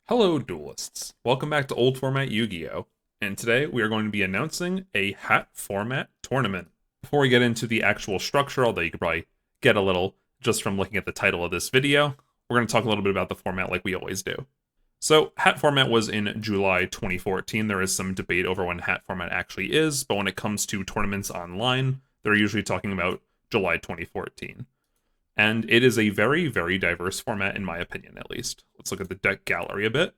Hello, duelists. Welcome back to Old Format Yu-Gi-Oh! And today we are going to be announcing a hat format tournament. Before we get into the actual structure, although you could probably get a little just from looking at the title of this video, we're going to talk a little bit about the format like we always do. So, hat format was in July 2014. There is some debate over when hat format actually is, but when it comes to tournaments online, they're usually talking about July 2014. And it is a very, very diverse format, in my opinion, at least. Let's look at the deck gallery a bit.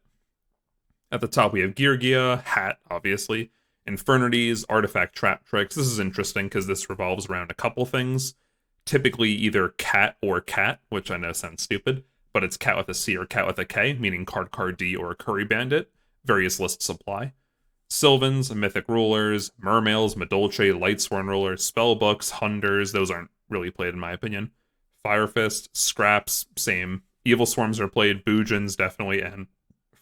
At the top, we have Yugioh, Hat, obviously, Infernities, Artifact Trap Tricks. This is interesting because this revolves around a couple things. Typically either cat or cat, which I know sounds stupid, but it's cat with a C or cat with a K, meaning card D or a Curry Bandit. Various lists apply. Sylvans, Mythic Rulers, Mermails, Madolche, Lightsworn Rulers, Spellbooks, Hunders. Those aren't really played, in my opinion. Fire Fist, Scraps, same. Evil Swarms are played, Boojins definitely, and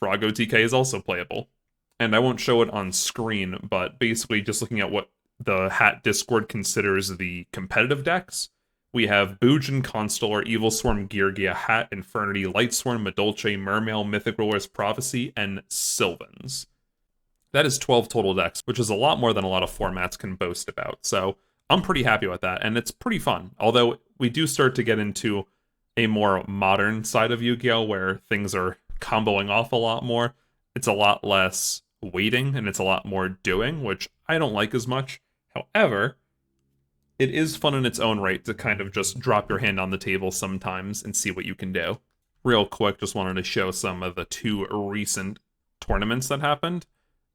Froggo TK is also playable. And I won't show it on screen, but basically just looking at what the Hat Discord considers the competitive decks, we have Boojin, Constellar, Evil Swarm, Geargia, Hat, Infernity, Lightsworn, Madolche, Mermail, Mythic Rulers, Prophecy, and Sylvans. That is 12 total decks, which is a lot more than a lot of formats can boast about, so I'm pretty happy with that, and it's pretty fun. Although we do start to get into a more modern side of Yu-Gi-Oh! Where things are comboing off a lot more. It's a lot less waiting, and it's a lot more doing, which I don't like as much. However, it is fun in its own right to kind of just drop your hand on the table sometimes and see what you can do. Real quick, just wanted to show some of the two recent tournaments that happened.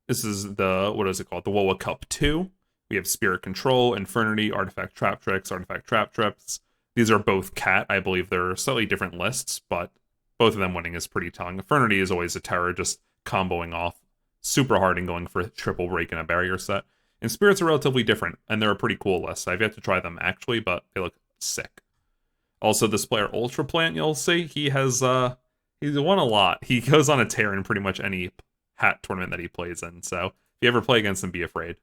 This is the, what is it called? The WoWa Cup 2. We have Spirit Control, Infernity, Artifact Trap Tricks, Artifact Trap Trips. These are both cat. I believe they're slightly different lists, but both of them winning is pretty telling. Infernity is always a terror, just comboing off super hard and going for a triple break in a barrier set. And Spirits are relatively different, and they're a pretty cool list. I've yet to try them, actually, but they look sick. Also, this player, Ultra Plant, you'll see, he's won a lot. He goes on a tear in pretty much any hat tournament that he plays in, so if you ever play against him, be afraid.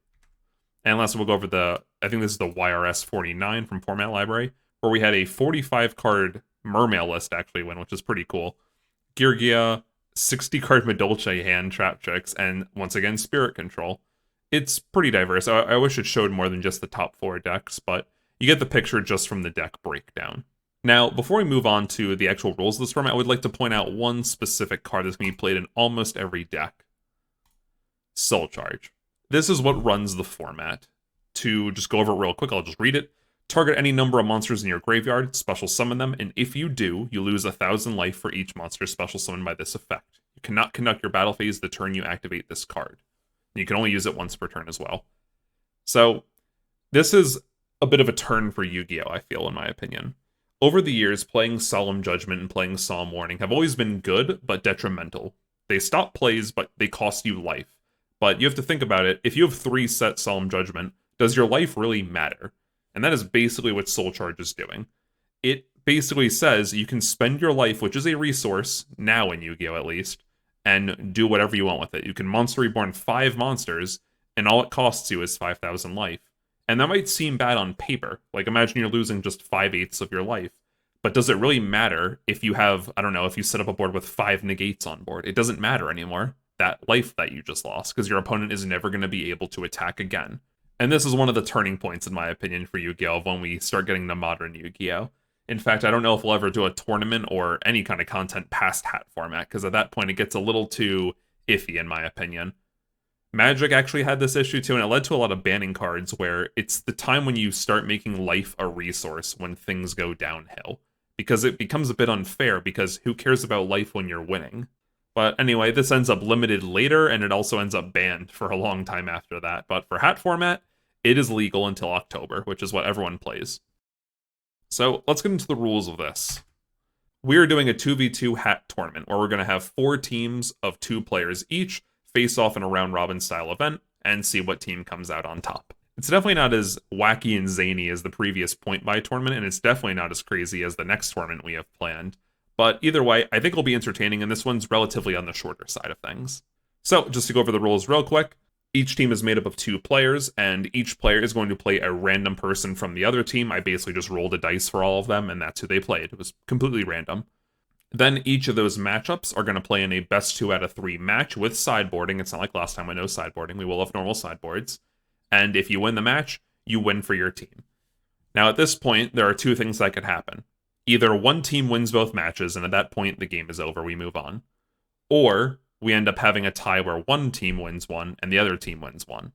And last, we'll go over I think this is the YRS 49 from Format Library, where we had a 45-card Mermail list actually win, which is pretty cool. Geargia, 60-card Madolche hand trap tricks, and once again, Spirit Control. It's pretty diverse. I wish it showed more than just the top 4 decks, but you get the picture just from the deck breakdown. Now, before we move on to the actual rules of this format, I would like to point out one specific card that's going to be played in almost every deck. Soul Charge. This is what runs the format. To just go over it real quick, I'll just read it. Target any number of monsters in your graveyard, special summon them, and if you do, you lose 1,000 life for each monster special summoned by this effect. You cannot conduct your battle phase the turn you activate this card. You can only use it once per turn as well. So, this is a bit of a turn for Yu-Gi-Oh! I feel, in my opinion. Over the years, playing Solemn Judgment and playing Solemn Warning have always been good, but detrimental. They stop plays, but they cost you life. But you have to think about it. If you have 3 set Solemn Judgment, does your life really matter? And that is basically what Soul Charge is doing. It basically says you can spend your life, which is a resource, now in Yu-Gi-Oh! At least, and do whatever you want with it. You can Monster Reborn 5 monsters, and all it costs you is 5,000 life. And that might seem bad on paper. Like, imagine you're losing just 5/8 of your life. But does it really matter if you have, I don't know, if you set up a board with 5 negates on board? It doesn't matter anymore, that life that you just lost, because your opponent is never going to be able to attack again. And this is one of the turning points, in my opinion, for Yu-Gi-Oh! When we start getting to modern Yu-Gi-Oh! In fact, I don't know if we'll ever do a tournament or any kind of content past hat format, because at that point it gets a little too iffy, in my opinion. Magic actually had this issue too, and it led to a lot of banning cards where it's the time when you start making life a resource when things go downhill. Because it becomes a bit unfair, because who cares about life when you're winning? But anyway, this ends up limited later, and it also ends up banned for a long time after that. But for hat format, it is legal until October, which is what everyone plays. So let's get into the rules of this. We are doing a 2v2 hat tournament, where we're going to have 4 teams of 2 players each face off in a round-robin style event, and see what team comes out on top. It's definitely not as wacky and zany as the previous point-buy tournament, and it's definitely not as crazy as the next tournament we have planned. But either way, I think it'll be entertaining, and this one's relatively on the shorter side of things. So, just to go over the rules real quick, each team is made up of 2 players, and each player is going to play a random person from the other team. I basically just rolled a dice for all of them, and that's who they played. It was completely random. Then each of those matchups are going to play in a best 2 out of 3 match with sideboarding. It's not like last time with no sideboarding. We will have normal sideboards. And if you win the match, you win for your team. Now, at this point, there are two things that could happen. Either one team wins both matches, and at that point, the game is over, we move on. Or we end up having a tie where one team wins one and the other team wins one.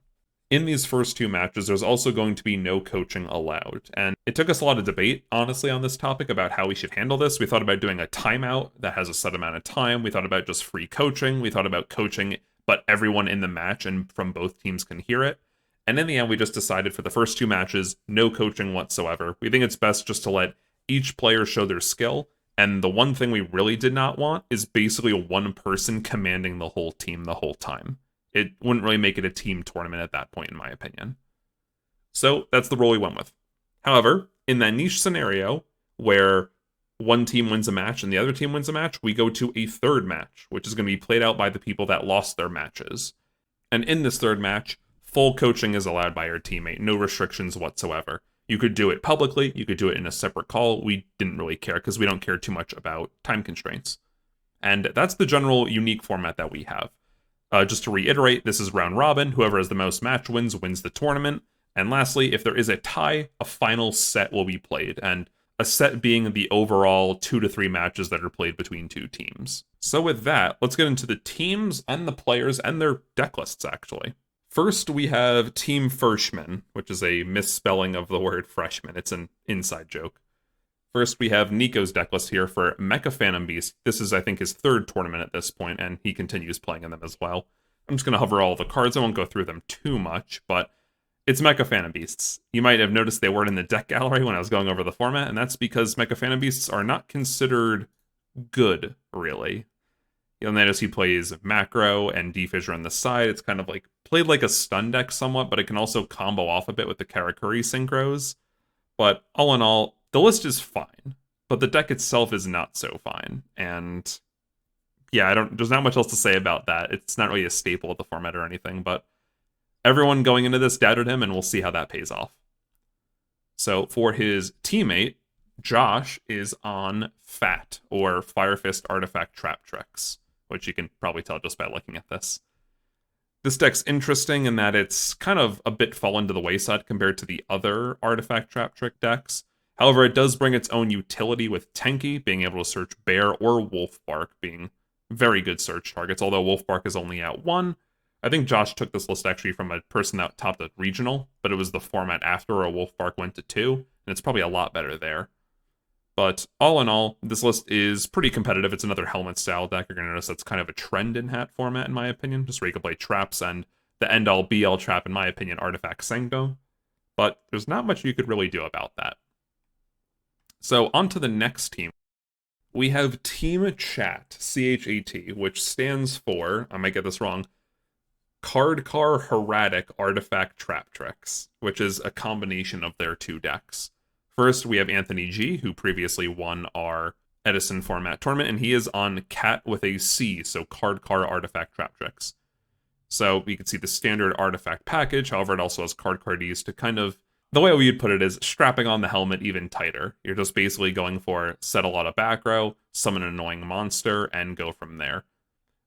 In these first two matches, there's also going to be no coaching allowed. And it took us a lot of debate, honestly, on this topic about how we should handle this. We thought about doing a timeout that has a set amount of time. We thought about just free coaching. We thought about coaching, but everyone in the match and from both teams can hear it. And in the end, we just decided for the first two matches, no coaching whatsoever. We think it's best just to let each player show their skill. And the one thing we really did not want is basically one person commanding the whole team the whole time. It wouldn't really make it a team tournament at that point, in my opinion. So that's the role we went with. However, in that niche scenario where one team wins a match and the other team wins a match, we go to a third match, which is going to be played out by the people that lost their matches. And in this third match, full coaching is allowed by your teammate, no restrictions whatsoever. You could do it publicly, you could do it in a separate call. We didn't really care because we don't care too much about time constraints. And that's the general unique format that we have. Just to reiterate, this is round robin. Whoever has the most match wins the tournament. And lastly, if there is a tie, a final set will be played. And a set being the overall 2 to 3 matches that are played between two teams. So with that, let's get into the teams and the players and their deck lists, actually. First, we have Team Freshman, which is a misspelling of the word freshman. It's an inside joke. First, we have Nico's deck list here for Mecha Phantom Beast. This is, I think, his third tournament at this point, and he continues playing in them as well. I'm just going to hover all the cards. I won't go through them too much, but it's Mecha Phantom Beasts. You might have noticed they weren't in the deck gallery when I was going over the format, and that's because Mecha Phantom Beasts are not considered good, really. You'll notice he plays Macro and D-Fissure on the side. It's kind of like played like a stun deck somewhat, but it can also combo off a bit with the Karakuri synchros. But all in all, the list is fine, but the deck itself is not so fine. And yeah, there's not much else to say about that. It's not really a staple of the format or anything, but everyone going into this doubted him, and we'll see how that pays off. So for his teammate, Josh is on FAT, or Fire Fist Artifact Trap Tricks, which you can probably tell just by looking at this. This deck's interesting in that it's kind of a bit fallen to the wayside compared to the other Artifact Trap Trick decks. However, it does bring its own utility with Tenki, being able to search Bear or Wolfbark, being very good search targets, although Wolfbark is only at 1. I think Josh took this list actually from a person that topped at Regional, but it was the format after a Wolfbark went to 2, and it's probably a lot better there. But all in all, this list is pretty competitive. It's another helmet-style deck. You're going to notice that's kind of a trend in hat format, in my opinion, just where you can play traps, and the end-all be-all trap, in my opinion, Artifact Senko. But there's not much you could really do about that. So on to the next team. We have Team Chat, C-H-A-T, which stands for, I might get this wrong, Cardcar Heradic Artifact Trap Tricks, which is a combination of their two decks. First, we have Anthony G, who previously won our Edison format tournament, and he is on Cat with a C, so Cardcar Artifact Trap Tricks. So you can see the standard artifact package, however, it also has card cards to kind of, the way we would put it is strapping on the helmet even tighter. You're just basically going for set a lot of back row, summon an annoying monster, and go from there.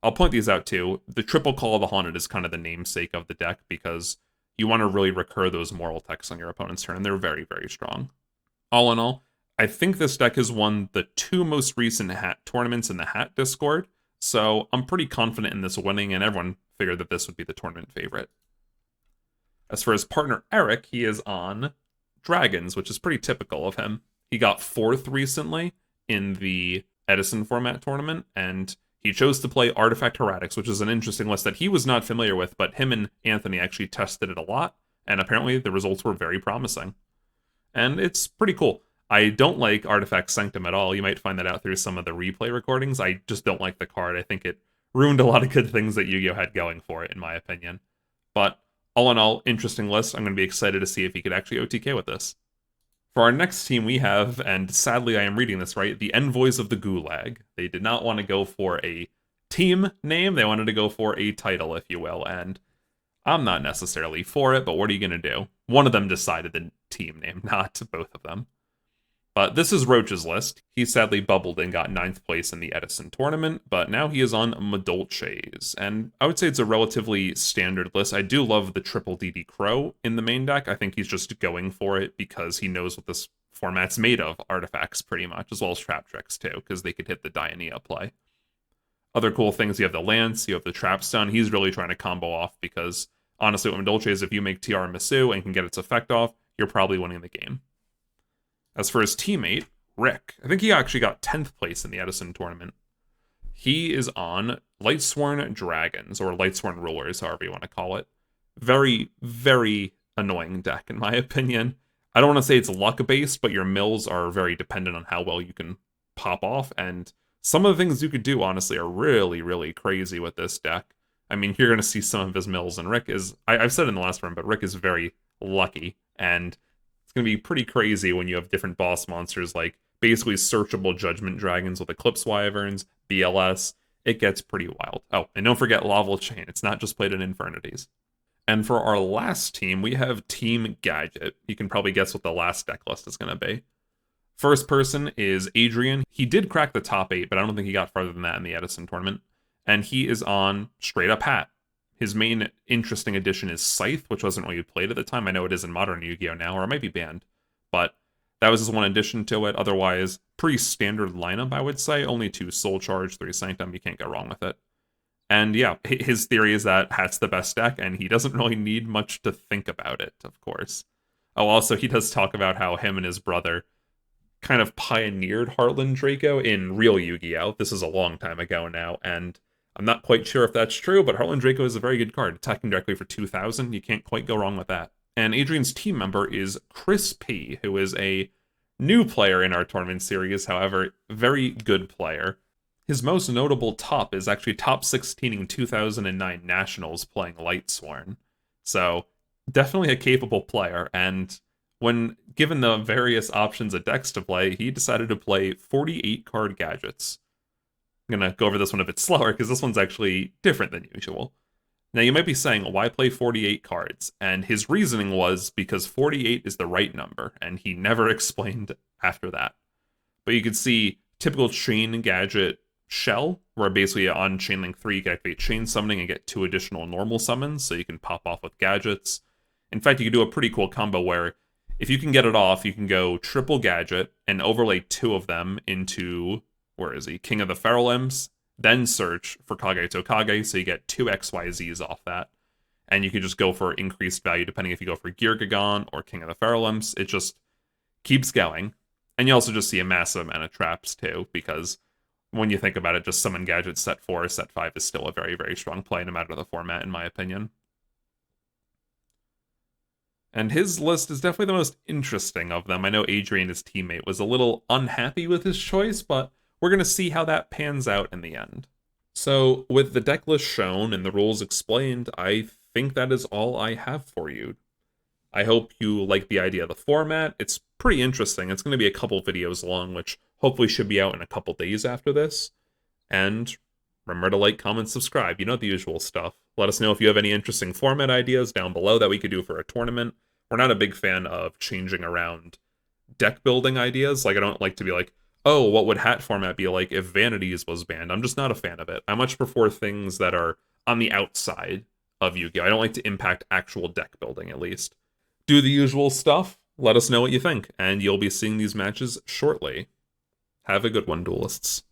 I'll point these out too. The Triple Call of the Haunted is kind of the namesake of the deck because you want to really recur those moral texts on your opponent's turn, and they're very, very strong. All in all, I think this deck has won the 2 most recent hat tournaments in the Hat Discord, so I'm pretty confident in this winning, and everyone figured that this would be the tournament favorite. As for his partner Eric, he is on Dragons, which is pretty typical of him. He got 4th recently in the Edison format tournament, and he chose to play Artifact Heretics, which is an interesting list that he was not familiar with, but him and Anthony actually tested it a lot, and apparently the results were very promising. And it's pretty cool. I don't like Artifact Sanctum at all. You might find that out through some of the replay recordings. I just don't like the card. I think it ruined a lot of good things that Yu-Gi-Oh! Had going for it, in my opinion. But all in all, interesting list. I'm going to be excited to see if he could actually OTK with this. For our next team, we have, and sadly I am reading this right, the Envoys of the Gulag. They did not want to go for a team name. They wanted to go for a title, if you will. And I'm not necessarily for it, but what are you going to do? One of them decided the team name, not both of them. But this is Roach's list. He sadly bubbled and got 9th place in the Edison tournament, but now he is on Madolche's. And I would say it's a relatively standard list. I do love the triple DD Crow in the main deck. I think he's just going for it because he knows what this format's made of, artifacts pretty much, as well as trap tricks too, because they could hit the Dianea play. Other cool things, you have the Lance, you have the Trap Stun. He's really trying to combo off because honestly, what Madolche is, if you make Tiramisu and can get its effect off, you're probably winning the game. As for his teammate, Rick, I think he actually got 10th place in the Edison tournament. He is on Lightsworn Dragons, or Lightsworn Rulers, however you want to call it. Very, very annoying deck, in my opinion. I don't want to say it's luck-based, but your mills are very dependent on how well you can pop off, and some of the things you could do, honestly, are really, really crazy with this deck. I mean, you're going to see some of his mills, and Rick is, I've said it in the last round, but Rick is very lucky, and it's going to be pretty crazy when you have different boss monsters like basically searchable Judgment Dragons with Eclipse Wyverns, BLS. It gets pretty wild. Oh, and don't forget Laval Chain. It's not just played in Infernities. And for our last team, we have Team Gadget. You can probably guess what the last deck list is going to be. First person is Adrian. He did crack the top 8, but I don't think he got farther than that in the Edison tournament. And he is on straight up Hat. His main interesting addition is Scythe, which wasn't really played at the time. I know it is in Modern Yu-Gi-Oh! Now, or it might be banned. But that was his one addition to it. Otherwise, pretty standard lineup, I would say. Only 2 Soul Charge, 3 Sanctum. You can't go wrong with it. And yeah, his theory is that Hat's the best deck, and he doesn't really need much to think about it, of course. Oh, also, he does talk about how him and his brother kind of pioneered Heartland Draco in real Yu-Gi-Oh! This is a long time ago now, and I'm not quite sure if that's true, but Heartland Draco is a very good card. Attacking directly for 2,000, you can't quite go wrong with that. And Adrian's team member is Chris P., who is a new player in our tournament series, however, very good player. His most notable top is actually top 16 in 2009 Nationals playing Lightsworn. So, definitely a capable player, and when given the various options of decks to play, he decided to play 48 card gadgets. I'm going to go over this one a bit slower because this one's actually different than usual. Now, you might be saying, why play 48 cards? And his reasoning was because 48 is the right number, and he never explained after that. But you could see typical chain gadget shell, where basically on Chainlink 3 you can activate chain summoning and get 2 additional normal summons, so you can pop off with gadgets. In fact, you can do a pretty cool combo where if you can get it off, you can go triple gadget and overlay 2 of them into, where is he? King of the Feral Imps, then search for Kage to Kage, so you get 2 XYZs off that. And you can just go for increased value depending if you go for Geargagon or King of the Feral Imps. It just keeps going. And you also just see a massive amount of traps too, because when you think about it, just summon gadgets set 4, set 5 is still a very, very strong play no matter the format, in my opinion. And his list is definitely the most interesting of them. I know Adrian, his teammate, was a little unhappy with his choice, but we're going to see how that pans out in the end. So, with the deck list shown and the rules explained, I think that is all I have for you. I hope you like the idea of the format. It's pretty interesting. It's going to be a couple videos long, which hopefully should be out in a couple days after this. And remember to like, comment, subscribe. You know the usual stuff. Let us know if you have any interesting format ideas down below that we could do for a tournament. We're not a big fan of changing around deck building ideas. Like, I don't like to be like, oh, what would Hat format be like if Vanities was banned? I'm just not a fan of it. I much prefer things that are on the outside of Yu-Gi-Oh! I don't like to impact actual deck building, at least. Do the usual stuff. Let us know what you think, and you'll be seeing these matches shortly. Have a good one, duelists.